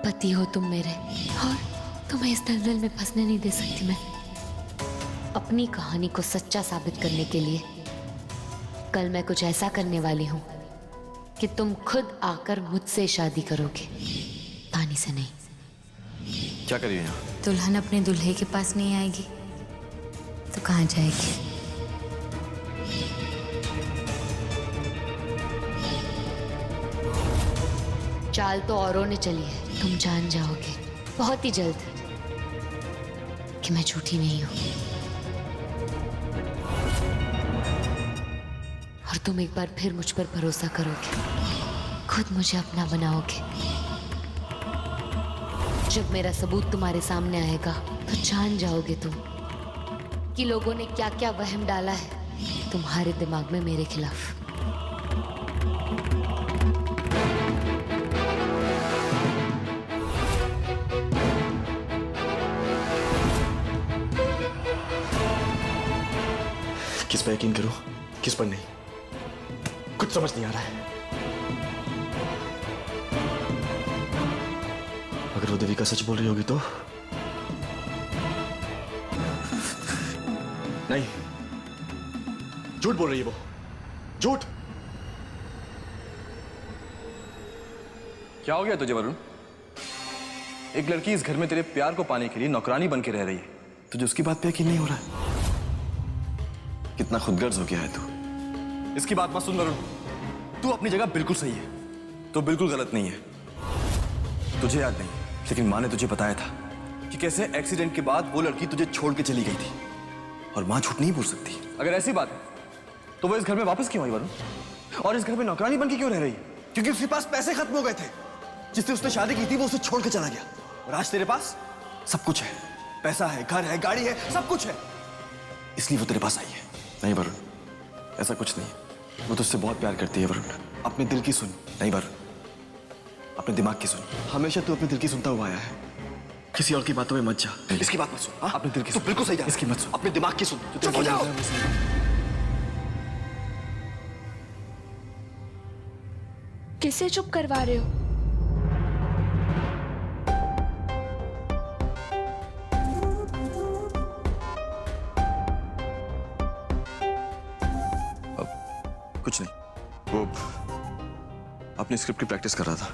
पति हो तुम मेरे, और तुम्हें इस दलदल में फंसने नहीं दे सकती मैं। अपनी कहानी को सच्चा साबित करने के लिए कल मैं कुछ ऐसा करने वाली हूं कि तुम खुद आकर मुझसे शादी करोगे, तानी से नहीं। क्या करिए यहाँ? दुल्हन अपने दूल्हे के पास नहीं आएगी तो कहाँ जाएगी? चाल तो औरों ने चली है, तुम जान जाओगे बहुत ही जल्द कि मैं झूठी नहीं हूं। और तुम एक बार फिर मुझ पर भरोसा करोगे, खुद मुझे अपना बनाओगे। जब मेरा सबूत तुम्हारे सामने आएगा तो जान जाओगे तुम कि लोगों ने क्या क्या वहम डाला है तुम्हारे दिमाग में मेरे खिलाफ। किस पर यकीन करूं, किस पर नहीं, कुछ समझ नहीं आ रहा है। अगर वो देविका सच बोल रही होगी तो नहीं, झूठ बोल रही है वो, झूठ। क्या हो गया तुझे वरुण? एक लड़की इस घर में तेरे प्यार को पाने के लिए नौकरानी बन के रह रही है, तुझे उसकी बात पे यकीन नहीं हो रहा है? कितना खुदगर्ज हो गया है तू। इसकी बात मत सुन वरुण, तू अपनी जगह बिल्कुल सही है, तो बिल्कुल गलत नहीं है। तुझे याद नहीं, लेकिन माँ ने तुझे बताया था कि कैसे एक्सीडेंट के बाद वो लड़की तुझे छोड़ के चली गई थी, और माँ झूठ नहीं बोल सकती। अगर ऐसी बात है तो वो इस घर में वापस क्यों आई वरुण, और इस घर में नौकरानी बन के क्यों रह रही है? क्योंकि उसके पास पैसे खत्म हो गए थे। जिससे उसने शादी की थी वो उसे छोड़ के चला गया, और आज तेरे पास सब कुछ है, पैसा है, घर है, गाड़ी है, सब कुछ है, इसलिए वो तेरे पास आई है। नहीं वरुण, ऐसा कुछ नहीं, वो तुझसे बहुत प्यार करती है वरुण। अपने दिल की सुन। नहीं वरुण, अपने दिमाग की सुन। हमेशा तू अपने दिल की सुनता हुआ आया है, किसी और की बातों में मत जा। इसकी बात मत सुन, हाँ? अपने दिल की सुन। बिल्कुल सही जा, इसकी मत सुन, अपने दिमाग की सुन। चुप हो जाओ। किसे चुप करवा रहे हो? कुछ नहीं, वो अपनी स्क्रिप्ट की प्रैक्टिस कर रहा था।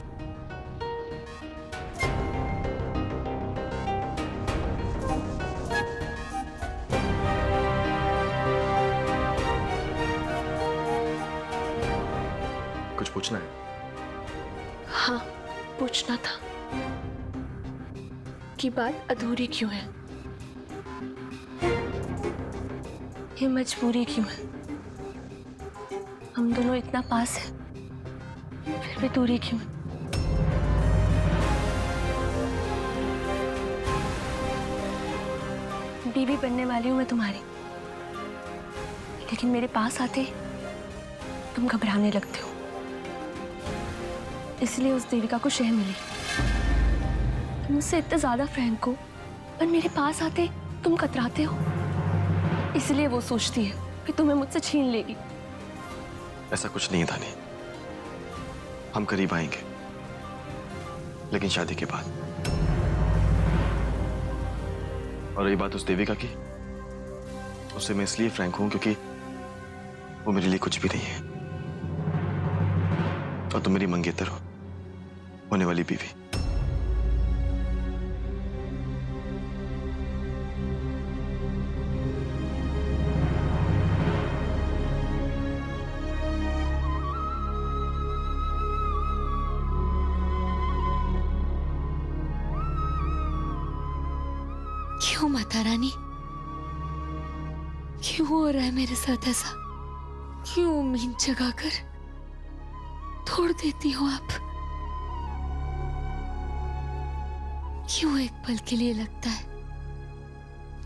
कुछ पूछना है? हाँ, पूछना था कि बात अधूरी क्यों है? ये मजबूरी क्यों है? हम दोनों इतना पास हैं, फिर भी दूरी क्यों? बीवी बनने वाली हूं मैं तुम्हारी, लेकिन मेरे पास आते तुम घबराने लगते हो, इसलिए उस देविका को शह मिली। तुम मुझसे इतने ज्यादा फ्रैंक हो, पर मेरे पास आते तुम कतराते हो, इसलिए वो सोचती है कि तुम्हें मुझसे छीन लेगी। ऐसा कुछ नहीं है धानी, हम करीब आएंगे, लेकिन शादी के बाद। और रही बात उस देविका की, उससे मैं इसलिए फ्रैंक हूं क्योंकि वो मेरे लिए कुछ भी नहीं है, और तुम मेरी मंगेतर हो, होने वाली बीवी। क्यों माता रानी, क्यों हो रहा है मेरे साथ ऐसा? क्यों उम्मीद जगाकर तोड़ देती हो आप? क्यों एक पल के लिए लगता है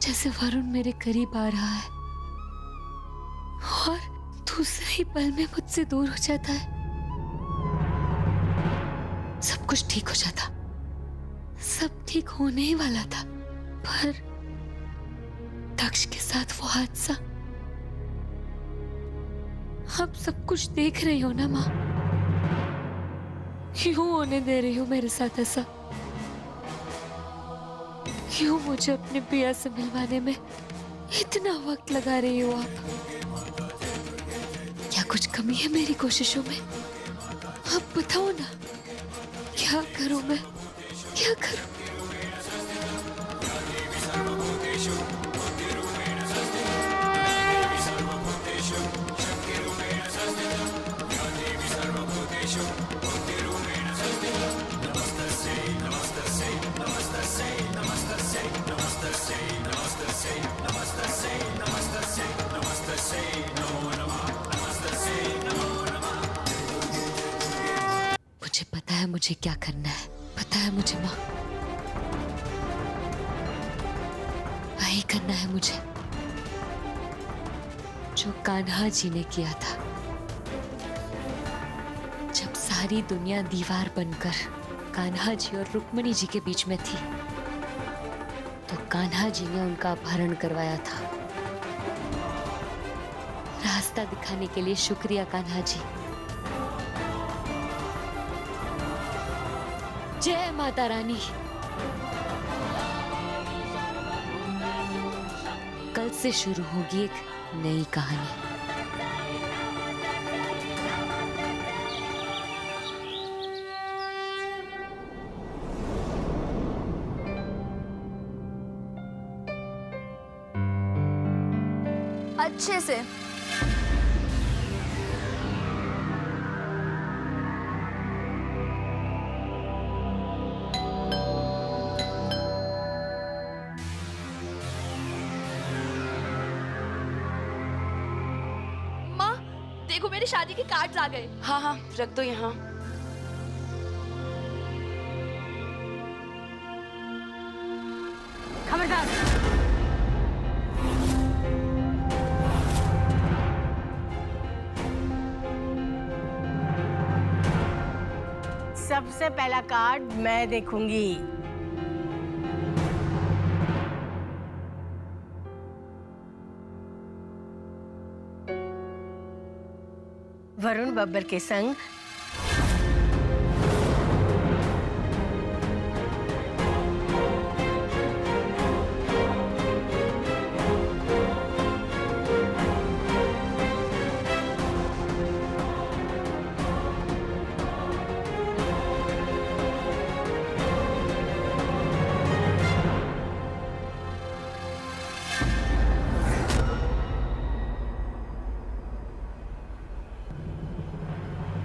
जैसे वरुण मेरे करीब आ रहा है और दूसरे ही पल में मुझसे दूर हो जाता है? सब कुछ ठीक हो जाता, सब ठीक होने ही वाला था, पर दक्ष के साथ वो हादसा। आप सब कुछ देख रही हो ना माँ? क्यों होने दे रही हो मेरे साथ ऐसा? क्यों मुझे अपने पिया से मिलवाने में इतना वक्त लगा रही हो आप? क्या कुछ कमी है मेरी कोशिशों में? आप बताओ ना, क्या करूं मैं, क्या करूं? मुझे पता है मुझे क्या करना है, पता है मुझे माँ। वही करना है मुझे जो कान्हा जी ने किया था। जब सारी दुनिया दीवार बनकर कान्हा जी और रुक्मणी जी के बीच में थी, तो कान्हा जी ने उनका अपहरण करवाया था। रास्ता दिखाने के लिए शुक्रिया कान्हा जी। जय माता रानी। कल से शुरू होगी एक नई कहानी। अच्छे से। माँ, देखो मेरी शादी के कार्ड्स आ गए। हाँ हाँ, रख दो यहाँ। खबरदार। सबसे पहला कार्ड मैं देखूंगी। वरुण बब्बर के संग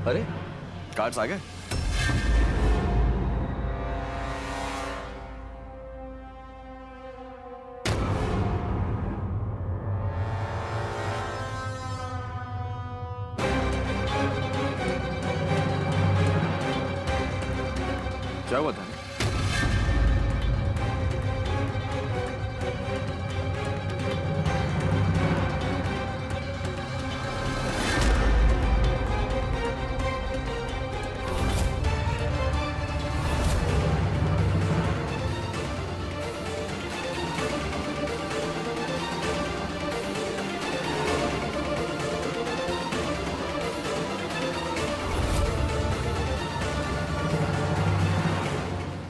अरे कार्ड्स आ गए। क्या हुआ था?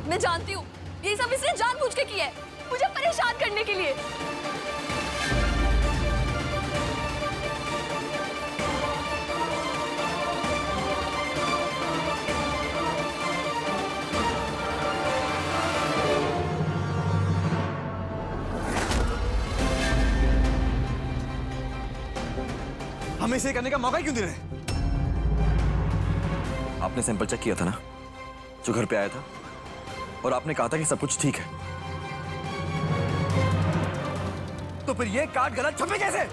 मैं जानती हूँ ये सब इसने जानबूझ के किया है, मुझे परेशान करने के लिए। हमें इसे करने का मौका ही क्यों दे रहे? आपने सैंपल चेक किया था ना, जो घर पे आया था, और आपने कहा था कि सब कुछ ठीक है। तो फिर ये कार्ड गलत छपे कैसे?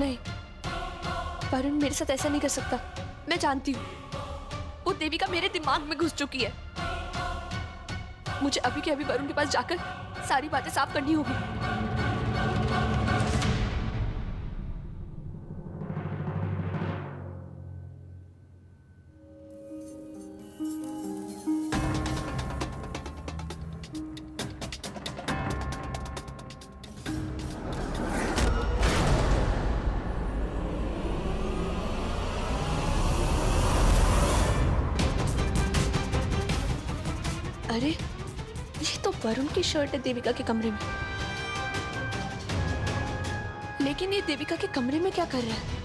नहीं, वरुण मेरे साथ ऐसा नहीं कर सकता। मैं जानती हूँ वो देविका मेरे दिमाग में घुस चुकी है। मुझे अभी के अभी वरुण के पास जाकर सारी बातें साफ करनी होगी। अरे ये तो वरुण की शर्ट है देविका के कमरे में, लेकिन ये देविका के कमरे में क्या कर रहा है?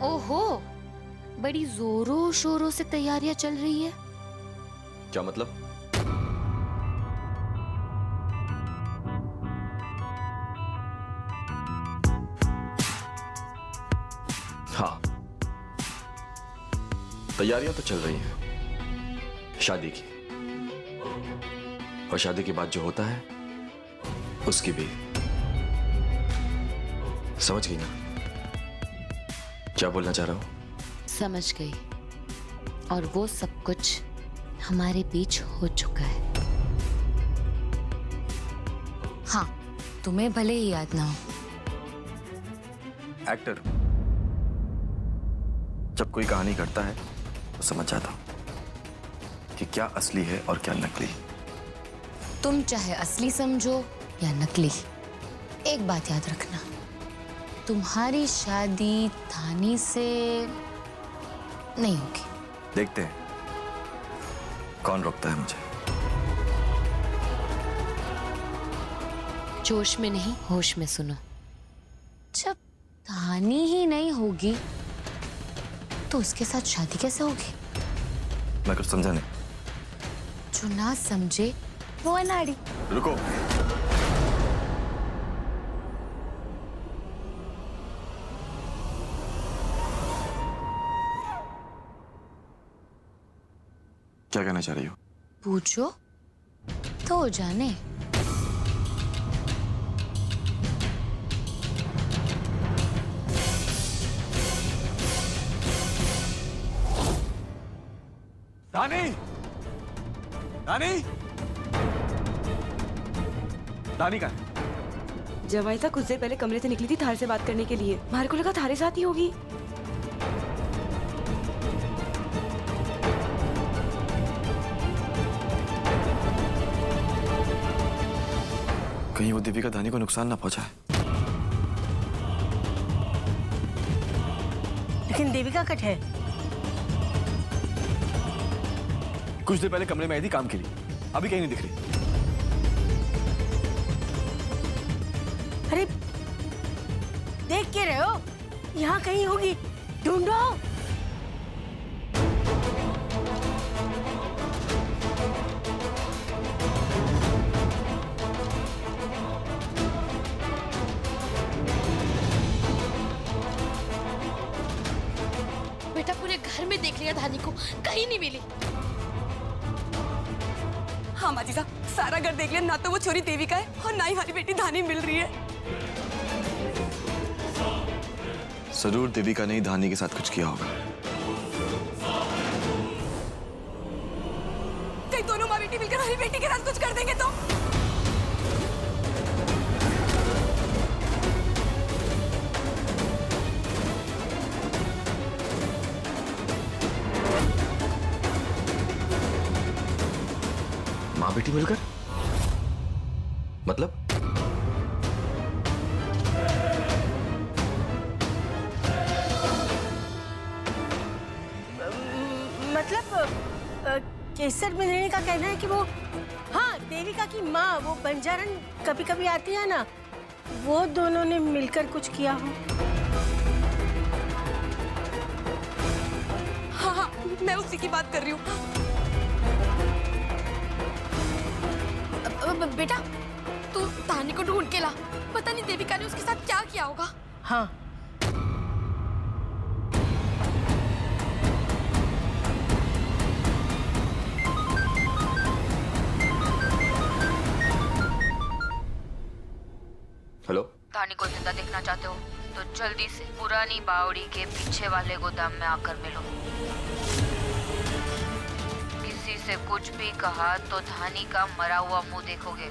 ओहो, बड़ी जोरों शोरों से तैयारियां चल रही है। क्या मतलब? हाँ, तैयारियां तो चल रही हैं शादी की, और शादी के बाद जो होता है उसकी भी। समझ गई ना क्या बोलना चाह रहा हूं? समझ गई। और वो सब कुछ हमारे बीच हो चुका है। हाँ, तुम्हें भले ही याद ना हो। एक्टर जब कोई कहानी करता है तो समझ जाता हूं कि क्या असली है और क्या नकली। तुम चाहे असली समझो या नकली, एक बात याद रखना, तुम्हारी शादी धानी से नहीं होगी। देखते हैं कौन रोकता है मुझे। जोश में नहीं, होश में सुनो। जब धानी ही नहीं होगी तो उसके साथ शादी कैसे होगी? मैं कुछ समझा नहीं। जो ना समझे वो अनाड़ी। रुको, क्या कहना चाह रही हो? पूछो तो जाने। रानी, रानी, रानी कहाँ है? जवाई था कुछ देर पहले कमरे से निकली थी थार से बात करने के लिए। मारे को लगा थारे साथ ही होगी। कहीं वो देविका धानी को नुकसान ना पहुंचाए। लेकिन देविका कट है। कुछ देर पहले कमरे में आई थी काम के लिए, अभी कहीं नहीं दिख रही। अरे देख के रहे हो, यहाँ कहीं होगी, ढूंढो। बेटा पूरे घर में देख लिया धानी को, कहीं नहीं मिली। हाँ माजीजा, सारा घर देख लिया, ना तो वो छोरी देविका है और ना ही हमारी बेटी धानी मिल रही है। जरूर देविका ने धानी के साथ कुछ किया होगा। कहीं दोनों माँ बेटी मिलकर हमारी बेटी के साथ कुछ कर देंगे तो? माँ बेटी मिलकर? मतलब? केसर मिलने का कहना है कि वो, हाँ, देविका की माँ, वो बंजारन कभी कभी आती है ना, वो दोनों ने मिलकर कुछ किया हो। हाँ हाँ, मैं उसी की बात कर रही हूँ। बेटा तू धानी को ढूंढ के ला। पता नहीं देविका ने उसके साथ क्या किया होगा। हाँ। हेलो। धानी को जिंदा देखना चाहते हो तो जल्दी से पुरानी बावड़ी के पीछे वाले गोदाम में आकर मिलो। किसी से कुछ भी कहा तो धानी का मरा हुआ मुंह देखोगे।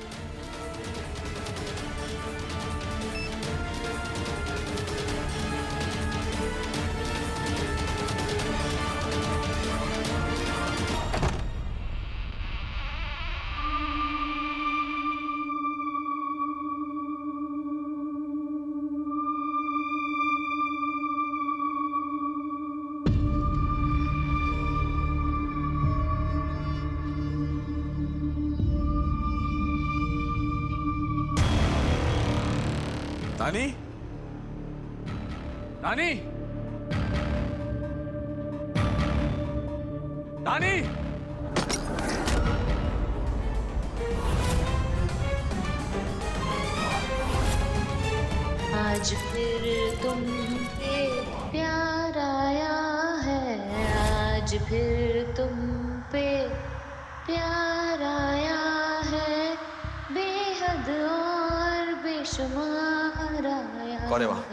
नानी, नानी, नानी, आज फिर तुम पे प्यार आया है, आज फिर तुम पे प्यार आया है, बेहद और बेशुमार आया। कौन है वहां?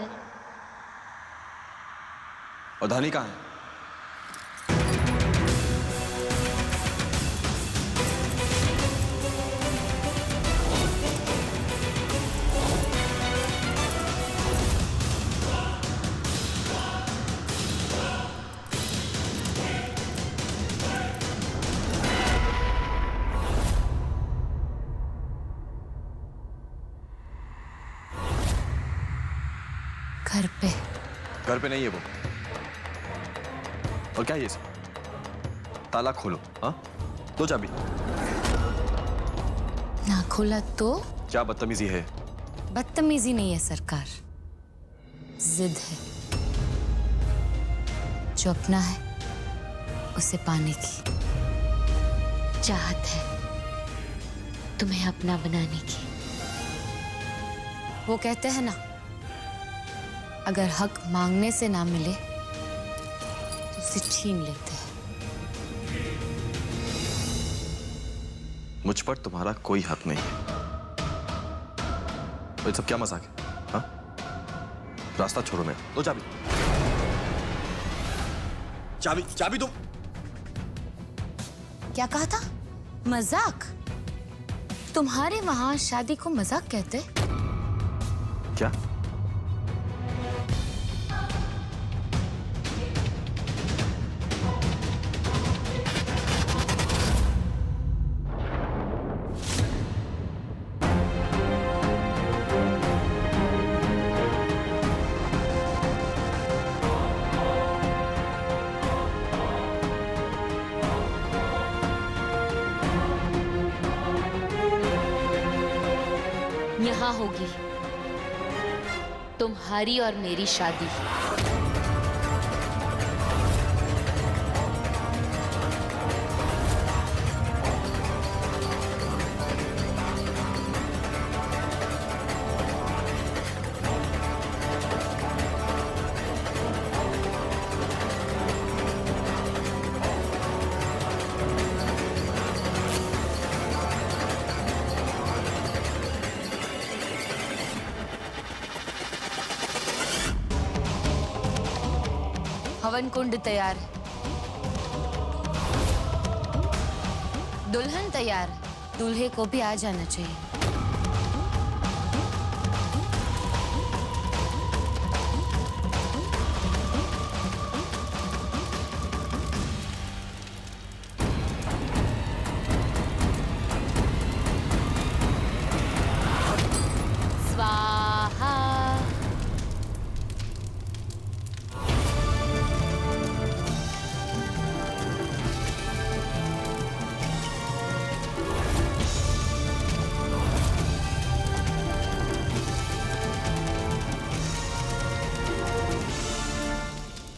और धानी कहाँ है? घर पे। घर पे नहीं है वो। और क्या है ये सब? ताला खोलो। हाँ, दो चाबी। ना खोला तो? क्या बदतमीजी है? बदतमीजी नहीं है सरकार, जिद है। जो अपना है उसे पाने की चाहत है, तुम्हें अपना बनाने की। वो कहते हैं ना, अगर हक मांगने से ना मिले तो उसे छीन लेते हैं। मुझ पर तुम्हारा कोई हक नहीं है। तो ये सब क्या मजाक है? हाँ, रास्ता छोड़ो। मैं दो चाबी। चाबी चाबी दो। क्या कहा था? मजाक? तुम्हारे वहां शादी को मजाक कहते? क्या? यहाँ होगी तुम्हारी और मेरी शादी। हवन कुंड तैयार है, दुल्हन तैयार है, दूल्हे को भी आ जाना चाहिए। स्वाहा।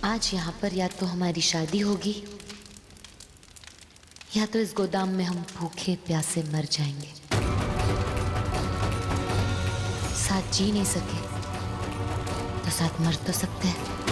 आज यहाँ पर या तो हमारी शादी होगी या तो इस गोदाम में हम भूखे प्यासे मर जाएंगे। साथ जी नहीं सके तो साथ मर तो सकते हैं।